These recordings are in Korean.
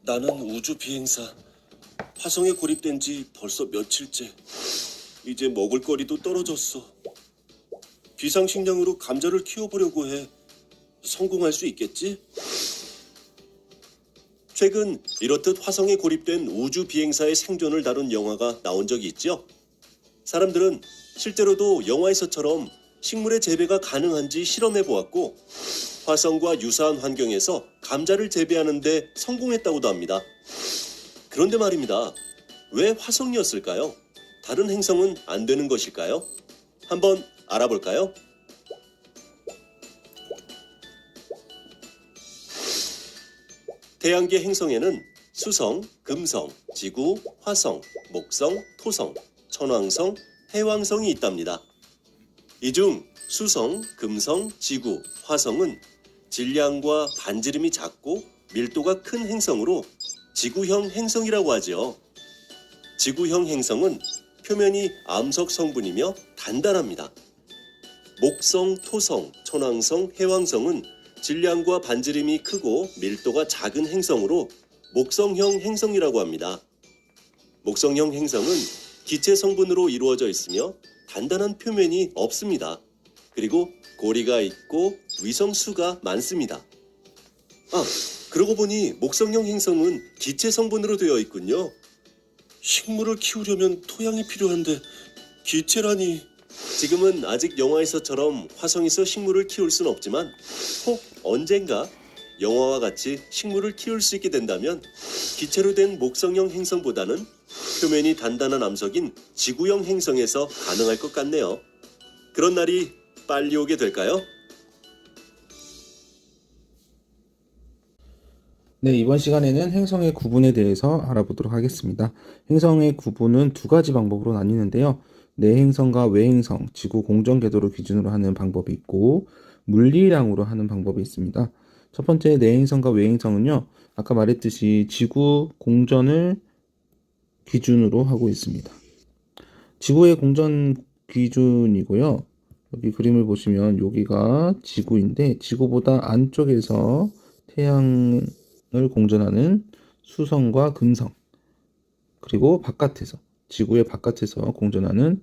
나는 우주 비행사. 화성에 고립된 지 벌써 며칠째. 이제 먹을거리도 떨어졌어. 비상식량으로 감자를 키워보려고 해. 성공할 수 있겠지? 최근 이렇듯 화성에 고립된 우주 비행사의 생존을 다룬 영화가 나온 적이 있죠. 사람들은 실제로도 영화에서처럼 식물의 재배가 가능한지 실험해 보았고, 화성과 유사한 환경에서 감자를 재배하는 데 성공했다고도 합니다. 그런데 말입니다. 왜 화성이었을까요? 다른 행성은 안 되는 것일까요? 한번 알아볼까요? 태양계 행성에는 수성, 금성, 지구, 화성, 목성, 토성, 천왕성, 해왕성이 있답니다. 이 중 수성, 금성, 지구, 화성은 질량과 반지름이 작고 밀도가 큰 행성으로 지구형 행성이라고 하죠. 지구형 행성은 표면이 암석 성분이며 단단합니다. 목성, 토성, 천왕성, 해왕성은 질량과 반지름이 크고 밀도가 작은 행성으로 목성형 행성이라고 합니다. 목성형 행성은 기체 성분으로 이루어져 있으며 단단한 표면이 없습니다. 그리고 고리가 있고 위성수가 많습니다. 그러고 보니 목성형 행성은 기체 성분으로 되어 있군요. 식물을 키우려면 토양이 필요한데 기체라니. 지금은 아직 영화에서처럼 화성에서 식물을 키울 순 없지만 혹 언젠가 영화와 같이 식물을 키울 수 있게 된다면 기체로 된 목성형 행성보다는 표면이 단단한 암석인 지구형 행성에서 가능할 것 같네요. 그런 날이 빨리 오게 될까요? 네, 이번 시간에는 행성의 구분에 대해서 알아보도록 하겠습니다. 행성의 구분은 두 가지 방법으로 나뉘는데요. 내행성과 외행성, 지구 공전 궤도를 기준으로 하는 방법이 있고, 물리량으로 하는 방법이 있습니다. 첫 번째 내행성과 외행성은요, 아까 말했듯이 지구 공전을 기준으로 하고 있습니다. 지구의 공전 기준이고요. 여기 그림을 보시면 여기가 지구인데, 지구보다 안쪽에서 태양을 공전하는 수성과 금성, 그리고 바깥에서 지구의 바깥에서 공전하는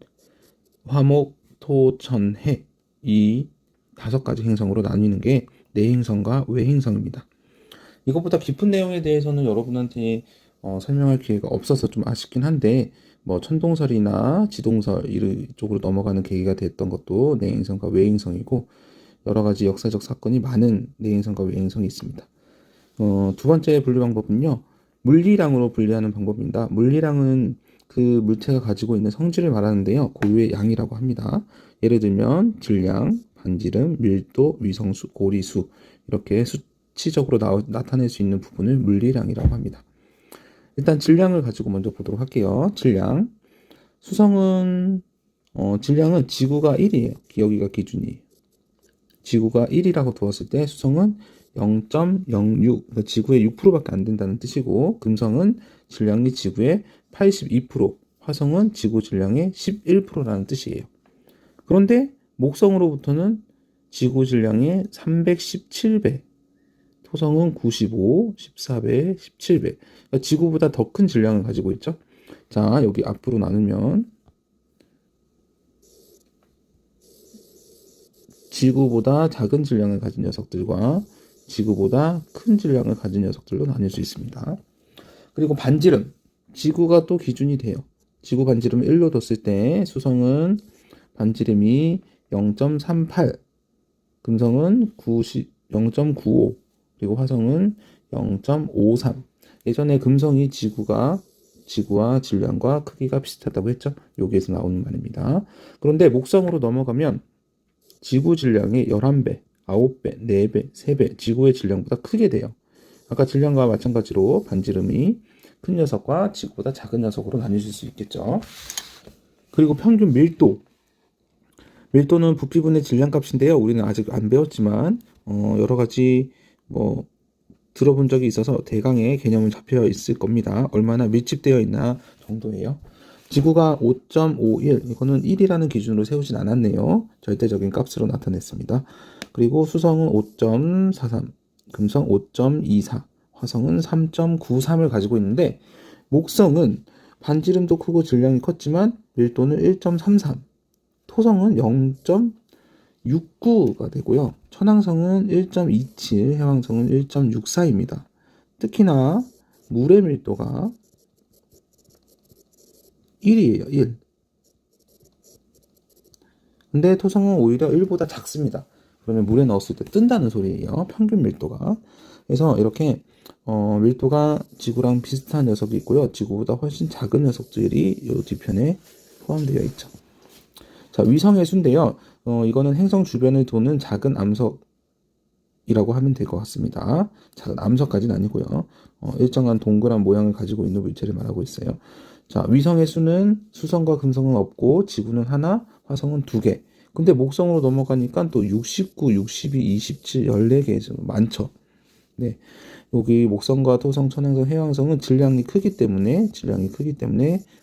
화목, 토, 천, 해, 이 5가지 행성으로 나뉘는 게 내행성과 외행성입니다. 이것보다 깊은 내용에 대해서는 여러분한테 설명할 기회가 없어서 좀 아쉽긴 한데, 천동설이나 지동설 이쪽으로 넘어가는 계기가 됐던 것도 내행성과 외행성이고, 여러 가지 역사적 사건이 많은 내행성과 외행성이 있습니다. 두 번째 분류 방법은요, 물리량으로 분류하는 방법입니다. 물리량은 그 물체가 가지고 있는 성질을 말하는데요, 고유의 양이라고 합니다. 예를 들면 질량, 반지름, 밀도, 위성수, 고리수, 이렇게 수치적으로 나타낼 수 있는 부분을 물리량이라고 합니다. 일단 질량을 가지고 먼저 보도록 할게요. 질량. 수성은 질량은 지구가 1이에요. 여기가 기준이에요. 지구가 1이라고 두었을 때 수성은 0.06, 그러니까 지구의 6%밖에 안 된다는 뜻이고, 금성은 질량이 지구의 82%, 화성은 지구 질량의 11%라는 뜻이에요. 그런데 목성으로부터는 지구 질량의 317배, 토성은 95, 14배, 17배. 그러니까 지구보다 더 큰 질량을 가지고 있죠. 자, 여기 앞으로 나누면 지구보다 작은 질량을 가진 녀석들과 지구보다 큰 질량을 가진 녀석들로 나뉠 수 있습니다. 그리고 반지름, 지구가 또 기준이 돼요. 지구 반지름을 1로 뒀을 때 수성은 반지름이 0.38, 금성은 0.95, 그리고 화성은 0.53. 예전에 금성이 지구와 질량과 크기가 비슷하다고 했죠. 여기에서 나오는 말입니다. 그런데 목성으로 넘어가면 지구 질량의 11배, 9배, 4배, 3배 지구의 질량보다 크게 돼요. 아까 질량과 마찬가지로 반지름이 큰 녀석과 지구보다 작은 녀석으로 나뉘어질 수 있겠죠. 그리고 평균 밀도. 밀도는 부피분의 질량값인데요. 우리는 아직 안 배웠지만 여러 가지 들어본 적이 있어서 대강의 개념은 잡혀 있을 겁니다. 얼마나 밀집되어 있나 정도예요. 지구가 5.51, 이거는 1이라는 기준으로 세우진 않았네요. 절대적인 값으로 나타냈습니다. 그리고 수성은 5.43, 금성 5.24, 화성은 3.93을 가지고 있는데 목성은 반지름도 크고 질량이 컸지만 밀도는 1.33, 토성은 0.69가 되고요. 천왕성은 1.27, 해왕성은 1.64입니다. 특히나 물의 밀도가 1이에요. 1. 근데 토성은 오히려 1보다 작습니다. 그러면 물에 넣었을 때 뜬다는 소리예요. 평균 밀도가. 그래서 이렇게 밀도가 지구랑 비슷한 녀석이 있고요. 지구보다 훨씬 작은 녀석들이 이 뒤편에 포함되어 있죠. 자, 위성의 수인데요. 이거는 행성 주변을 도는 작은 암석이라고 하면 될 것 같습니다. 작은 암석까지는 아니고요. 일정한 동그란 모양을 가지고 있는 물체를 말하고 있어요. 자, 위성의 수는 수성과 금성은 없고 지구는 하나, 화성은 2개. 근데 목성으로 넘어가니까 또 69, 62, 27, 14개 많죠. 네. 여기 목성과 토성, 천왕성, 해왕성은 질량이 크기 때문에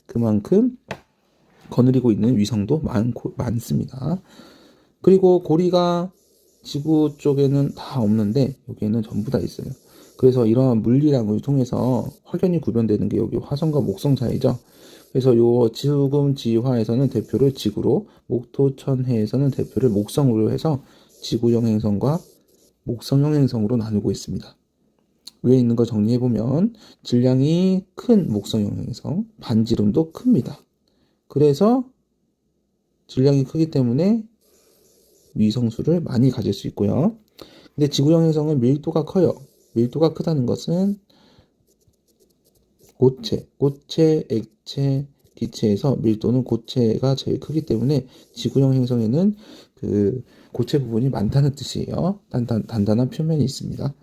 그만큼 거느리고 있는 위성도 많습니다. 그리고 고리가 지구 쪽에는 다 없는데 여기에는 전부 다 있어요. 그래서 이러한 물리량을 통해서 확연히 구별되는 게 여기 화성과 목성 사이죠. 그래서 요 지금 지화에서는 대표를 지구로, 목토천해에서는 대표를 목성으로 해서 지구형 행성과 목성형 행성으로 나누고 있습니다. 위에 있는 거 정리해보면 질량이 큰 목성형 행성, 반지름도 큽니다. 그래서 질량이 크기 때문에 위성수를 많이 가질 수 있고요. 근데 지구형 행성은 밀도가 커요. 밀도가 크다는 것은 고체, 액체, 기체에서 밀도는 고체가 제일 크기 때문에 지구형 행성에는 그 고체 부분이 많다는 뜻이에요. 단단한 표면이 있습니다.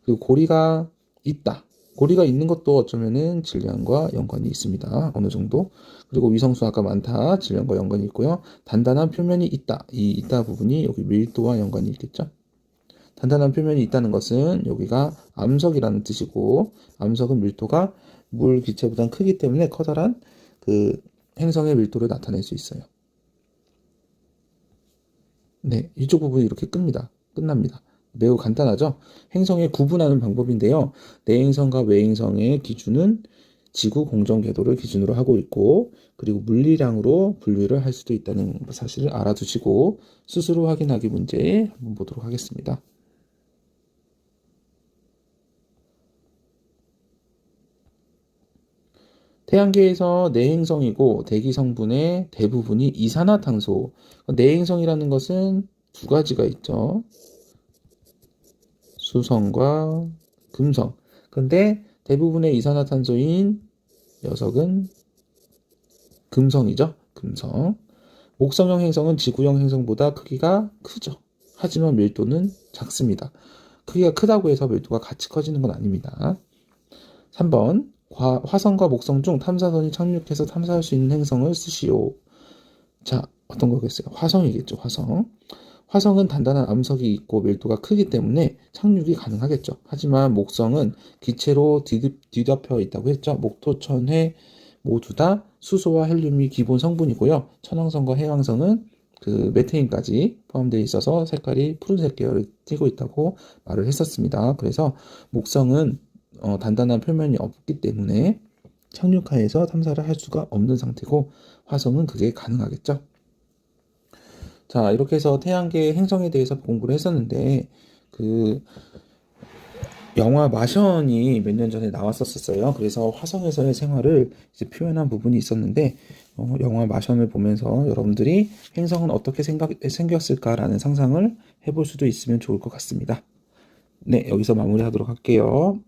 그리고 고리가 있다. 고리가 있는 것도 어쩌면은 질량과 연관이 있습니다. 어느 정도. 그리고 위성수 아까 많다. 질량과 연관이 있고요. 단단한 표면이 있다. 이 있다 부분이 여기 밀도와 연관이 있겠죠. 단단한 표면이 있다는 것은 여기가 암석이라는 뜻이고, 암석은 밀도가 물 기체보다 크기 때문에 커다란 그 행성의 밀도를 나타낼 수 있어요. 네, 이쪽 부분이 이렇게 끝납니다. 매우 간단하죠? 행성에 구분하는 방법인데요. 내행성과 외행성의 기준은 지구 공전 궤도를 기준으로 하고 있고, 그리고 물리량으로 분류를 할 수도 있다는 사실을 알아두시고 스스로 확인하기 문제 한번 보도록 하겠습니다. 태양계에서 내행성이고 대기 성분의 대부분이 이산화탄소. 내행성이라는 것은 두 가지가 있죠. 수성과 금성. 근데 대부분의 이산화탄소인 녀석은 금성이죠. 금성. 목성형 행성은 지구형 행성보다 크기가 크죠. 하지만 밀도는 작습니다. 크기가 크다고 해서 밀도가 같이 커지는 건 아닙니다. 3번. 화성과 목성 중 탐사선이 착륙해서 탐사할 수 있는 행성을 쓰시오. 자, 어떤 거겠어요? 화성이겠죠. 화성은 단단한 암석이 있고 밀도가 크기 때문에 착륙이 가능하겠죠. 하지만 목성은 기체로 뒤덮여 있다고 했죠. 목토천해 모두 다 수소와 헬륨이 기본 성분이고요. 천왕성과 해왕성은 그 메테인까지 포함되어 있어서 색깔이 푸른색 계열을 띠고 있다고 말을 했었습니다. 그래서 목성은 단단한 표면이 없기 때문에 착륙하에서 탐사를 할 수가 없는 상태고, 화성은 그게 가능하겠죠. 자, 이렇게 해서 태양계 행성에 대해서 공부를 했었는데, 그 영화 마션이 몇 년 전에 나왔었어요. 그래서 화성에서의 생활을 이제 표현한 부분이 있었는데, 영화 마션을 보면서 여러분들이 행성은 어떻게 생겼을까라는 상상을 해볼 수도 있으면 좋을 것 같습니다. 네, 여기서 마무리하도록 할게요.